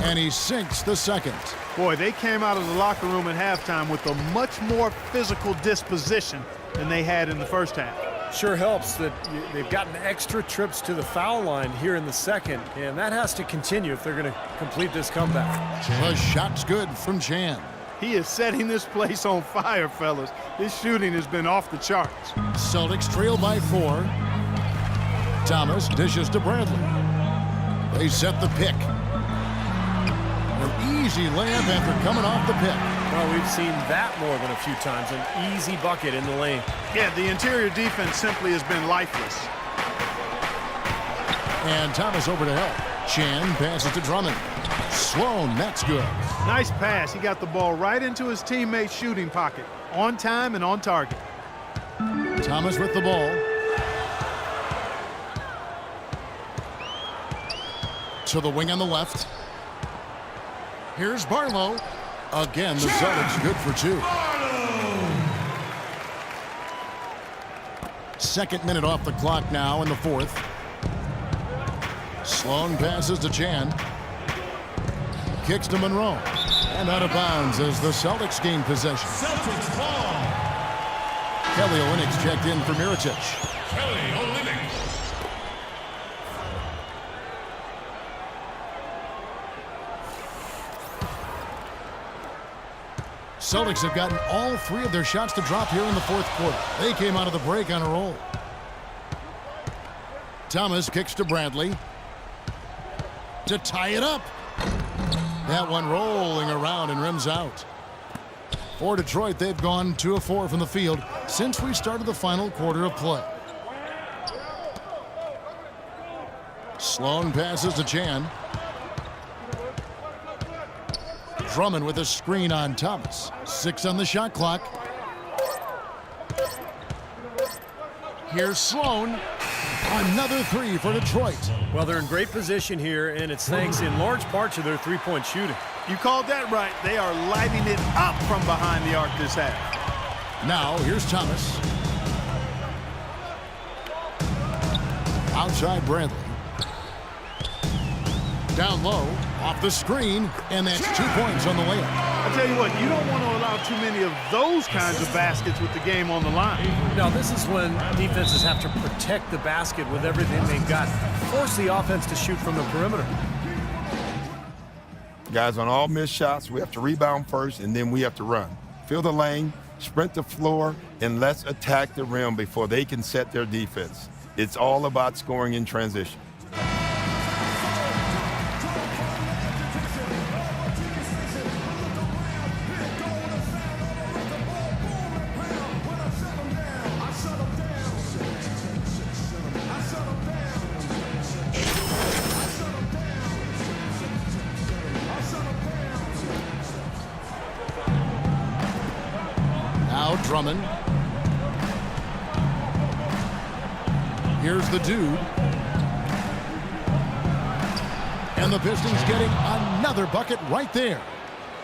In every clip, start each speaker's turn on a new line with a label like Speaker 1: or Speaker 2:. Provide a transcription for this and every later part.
Speaker 1: And he sinks the second.
Speaker 2: Boy, they came out of the locker room at halftime with a much more physical disposition than they had in the first half.
Speaker 3: Sure helps that they've gotten extra trips to the foul line here in the second, and that has to continue if they're going to complete this comeback.
Speaker 1: The shot's good from Chan.
Speaker 2: He is setting this place on fire, fellas. His shooting has been off the charts.
Speaker 1: Celtics trail by 4. Thomas dishes to Bradley. They set the pick. An easy layup after coming off the pick.
Speaker 3: Well, we've seen that more than a few times. An easy bucket in the lane.
Speaker 2: Yeah, the interior defense simply has been lifeless.
Speaker 1: And Thomas over to help. Chan passes to Drummond. Sloan, that's good.
Speaker 2: Nice pass. He got the ball right into his teammate's shooting pocket. On time and on target.
Speaker 1: Thomas with the ball. To the wing on the left. Here's Barlow. Again, the Celtics good for 2. Second minute off the clock now in the 4th. Sloan passes to Chan. Kicks to Monroe. And out of bounds as the Celtics gain possession.
Speaker 4: Celtics ball.
Speaker 1: Kelly Olynyk's checked in for Mirotic.
Speaker 4: Kelly Olynyk.
Speaker 1: Celtics have gotten all 3 of their shots to drop here in the 4th quarter. They came out of the break on a roll. Thomas kicks to Bradley. To tie it up. That one rolling around and rims out. For Detroit, they've gone 2 of 4 from the field since we started the final quarter of play. Sloan passes to Chan. Drummond with a screen on Thomas. 6 on the shot clock. Here's Sloan. Another 3 for Detroit.
Speaker 3: Well, they're in great position here, and it's thanks in large part to their three-point shooting.
Speaker 2: You called that right. They are lighting it up from behind the arc this half.
Speaker 1: Now, here's Thomas. Outside Bradley. Down low, off the screen, and that's 2 points on the layup.
Speaker 2: I tell you what, you don't want to allow too many of those kinds of baskets with the game on the line.
Speaker 3: Now, this is when defenses have to protect the basket with everything they've got. Force the offense to shoot from the perimeter.
Speaker 5: Guys, on all missed shots, we have to rebound first, and then we have to run. Fill the lane, sprint the floor, and let's attack the rim before they can set their defense. It's all about scoring in transition.
Speaker 1: Drummond. Here's the dude. And the Pistons getting another bucket right there.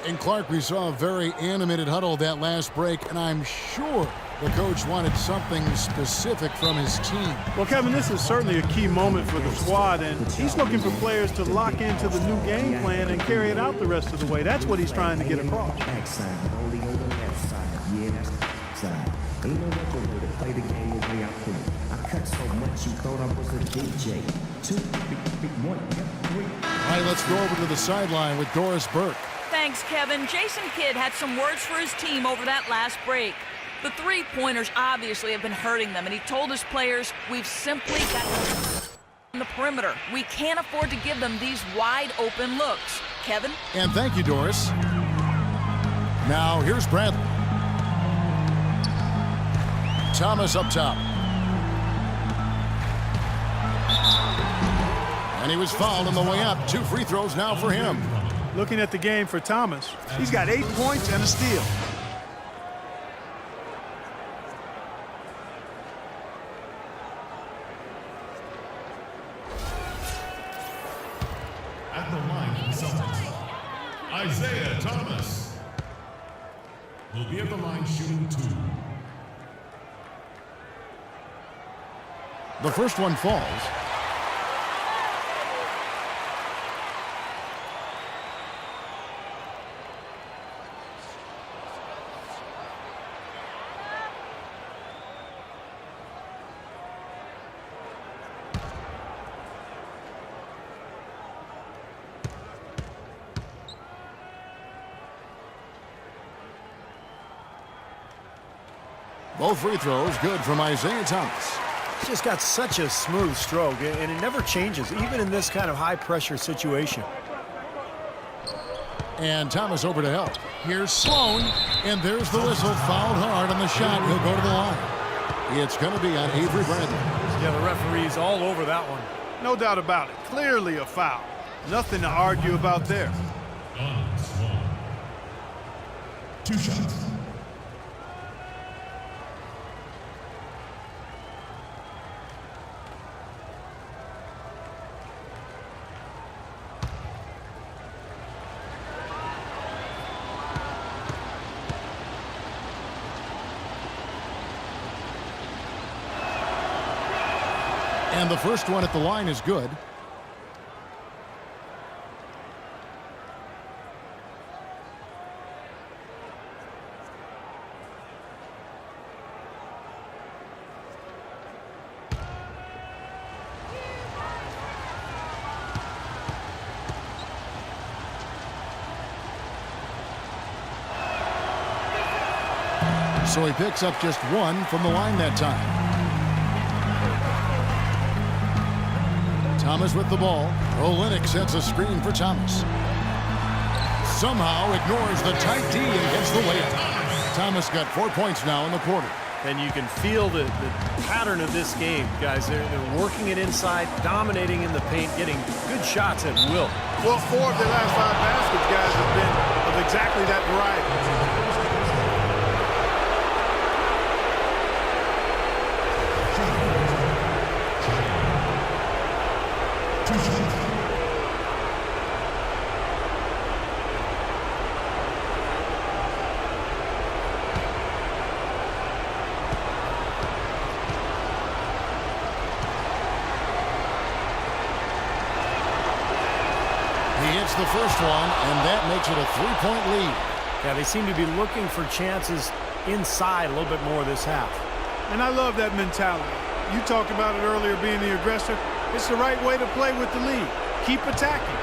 Speaker 1: In Clark, we saw a very animated huddle that last break, and I'm sure the coach wanted something specific from his team.
Speaker 2: Well, Kevin, this is certainly a key moment for the squad, and he's looking for players to lock into the new game plan and carry it out the rest of the way. That's what he's trying to get across.
Speaker 6: Ain't no much over to play the game the way I play. I cut so much you thought I was a DJ. 2, 1, 3.
Speaker 1: All right, let's go over to the sideline with Doris Burke.
Speaker 7: Thanks, Kevin. Jason Kidd had some words for his team over that last break. The three-pointers obviously have been hurting them, and he told his players, we've simply got in the perimeter. We can't afford to give them these wide-open looks. Kevin?
Speaker 1: And thank you, Doris. Now, here's Bradley. Thomas up top. And he was fouled on the way up. 2 free throws now for him.
Speaker 2: Looking at the game for Thomas, he's got 8 points and a steal.
Speaker 4: At the line for the Celtics, Isaiah Thomas will be at the line shooting 2.
Speaker 1: The first one falls. Both free throws good from Isaiah Thomas.
Speaker 3: He's just got such a smooth stroke, and it never changes, even in this kind of high-pressure situation.
Speaker 1: And Thomas over to help. Here's Sloan, and there's the whistle. Fouled hard on the shot. He'll go to the line. It's going to be on Avery Bradley.
Speaker 3: Yeah, the referee's all over that one.
Speaker 2: No doubt about it. Clearly a foul. Nothing to argue about there.
Speaker 4: On Sloan. 2 shots.
Speaker 1: And the first one at the line is good. So he picks up just one from the line that time. Thomas with the ball. Olynyk sets a screen for Thomas. Somehow ignores the tight D and gets the layup. Thomas got 4 points now in the quarter.
Speaker 3: And you can feel the pattern of this game, guys. They're working it inside, dominating in the paint, getting good shots at will.
Speaker 2: Well, 4 of their last 5 baskets, guys, have been of exactly that variety.
Speaker 1: The first one, and that makes it a 3-point lead.
Speaker 3: Yeah, they seem to be looking for chances inside a little bit more this half.
Speaker 2: And I love that mentality. You talked about it earlier, being the aggressor. It's the right way to play with the lead. Keep attacking.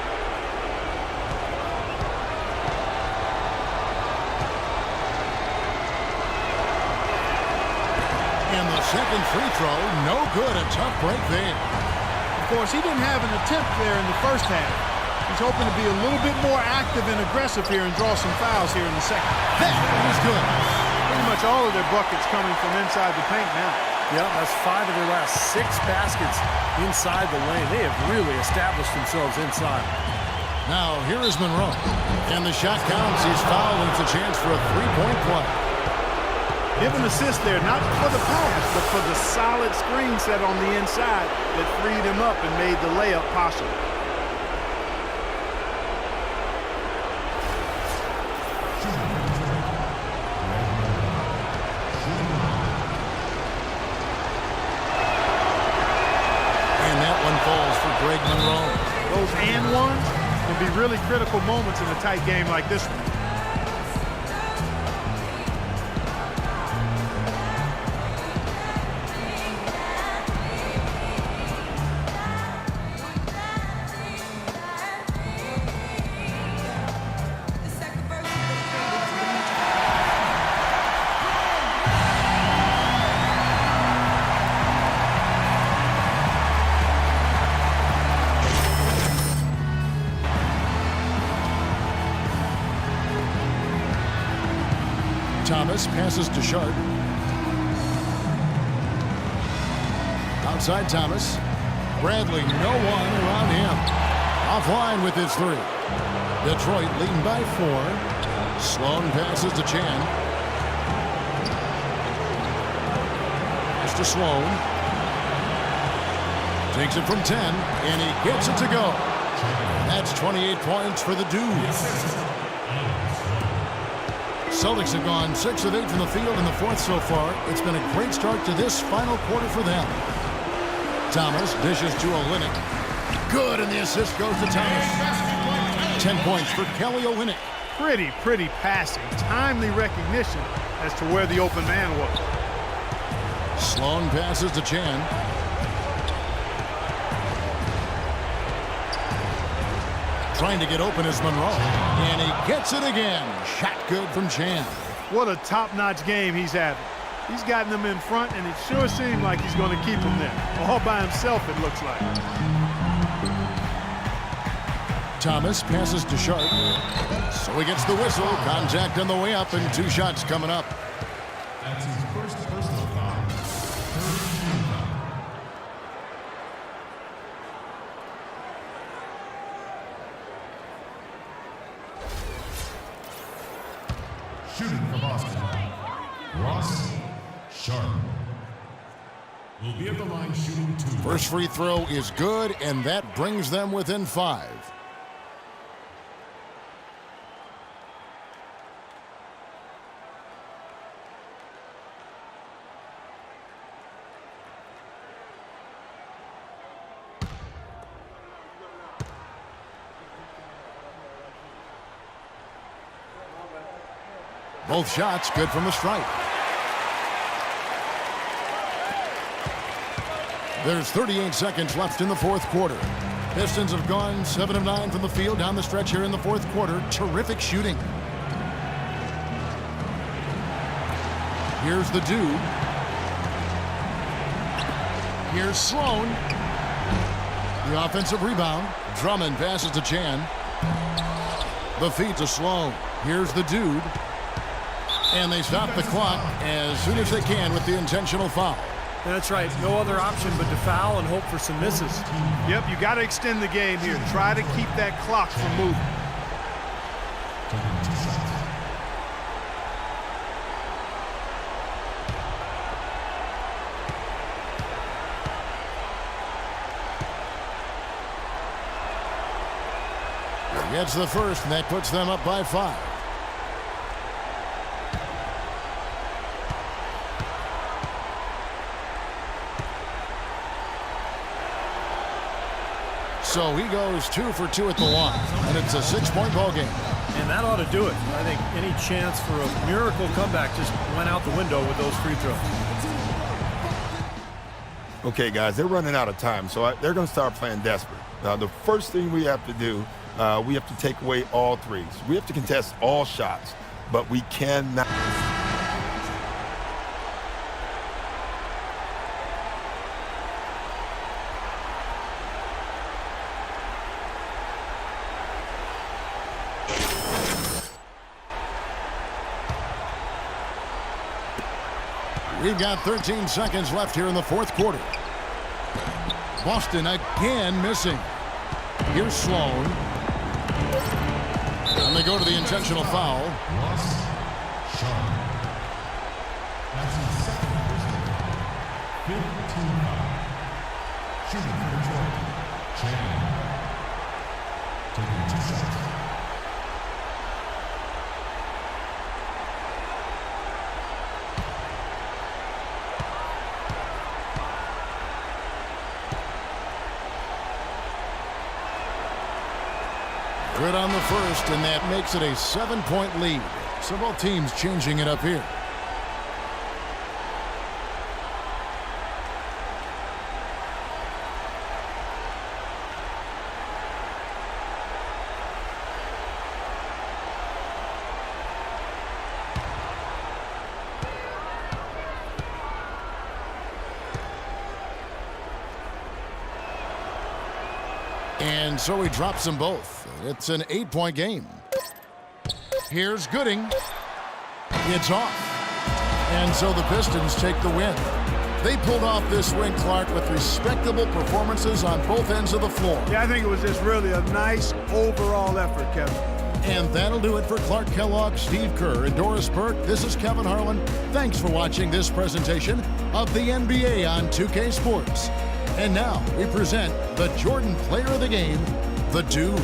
Speaker 1: And the second free throw, no good. A tough break there.
Speaker 2: Of course, he didn't have an attempt there in the first half. He's hoping to be a little bit more active and aggressive here and draw some fouls here in the second.
Speaker 1: That is good.
Speaker 2: Pretty much all of their buckets coming from inside the paint now.
Speaker 3: Yeah, that's 5 of their last 6 baskets inside the lane. They have really established themselves inside.
Speaker 1: Now, here is Monroe. And the shot counts. He's fouled, and it's a chance for a 3-point play.
Speaker 2: Give an assist there, not for the pass, but for the solid screen set on the inside that freed him up and made the layup possible.
Speaker 1: Greg Monroe.
Speaker 2: Those and ones can be really critical moments in a tight game like this one.
Speaker 1: Thomas passes to Sharp. Outside Thomas. Bradley, no one around him. Offline with his 3. Detroit leading by 4. Sloan passes to Chan. Pass to Sloan. Takes it from 10, and he gets it to go. That's 28 points for the Dudes. Celtics have gone 6 of 8 from the field in the 4th so far. It's been a great start to this final quarter for them. Thomas dishes to Olynyk. Good, and the assist goes to Thomas. 10 points for Kelly Olynyk.
Speaker 2: Pretty passing. Timely recognition as to where the open man was.
Speaker 1: Sloan passes to Chan. Trying to get open is Monroe. And he gets it again. Shot good from Chan.
Speaker 2: What a top-notch game he's having. He's gotten them in front, and it sure seemed like he's going to keep them there. All by himself, it looks like.
Speaker 1: Thomas passes to Sharp. So he gets the whistle. Contact on the way up, and 2 shots coming up.
Speaker 4: That's his first personal foul. Shooting for Boston, Ross Sharp will be at the line shooting 2.
Speaker 1: First free throw is good, and that brings them within 5. Both shots good from the stripe. There's 38 seconds left in the 4th quarter. Pistons have gone 7 of 9 from the field down the stretch here in the 4th quarter. Terrific shooting. Here's the dude. Here's Sloan. The offensive rebound. Drummond passes to Chan. The feed to Sloan. Here's the dude. And they stop the clock as soon as they can with the intentional foul.
Speaker 3: That's right. No other option but to foul and hope for some misses.
Speaker 2: Yep, you got to extend the game here. Try to keep that clock from moving.
Speaker 1: Gets the first, and that puts them up by 5. So he goes 2 for 2 at the line, and it's a 6-point ball game.
Speaker 3: And that ought to do it. I think any chance for a miracle comeback just went out the window with those free throws.
Speaker 5: Okay, guys, they're running out of time, so they're going to start playing desperate. Now, the first thing we have to do, we have to take away all threes. We have to contest all shots, but we cannot.
Speaker 1: We've got 13 seconds left here in the 4th quarter. Boston again missing. Here's Sloan. And they go to the intentional foul.
Speaker 4: Ross Sharp. That's his second personal foul. 15 foul. Shooting for Detroit, Chan. Taking 2 shots.
Speaker 1: Good on the first, and that makes it a 7-point lead. So both teams changing it up here. And so he drops them both. It's an 8-point game. Here's Gooding. It's off. And so the Pistons take the win. They pulled off this win, Clark, with respectable performances on both ends of the floor.
Speaker 2: Yeah, I think it was just really a nice overall effort, Kevin.
Speaker 1: And that'll do it for Clark Kellogg, Steve Kerr, and Doris Burke. This is Kevin Harlan. Thanks for watching this presentation of the NBA on 2K Sports. And now we present the Jordan Player of the Game, the Dude.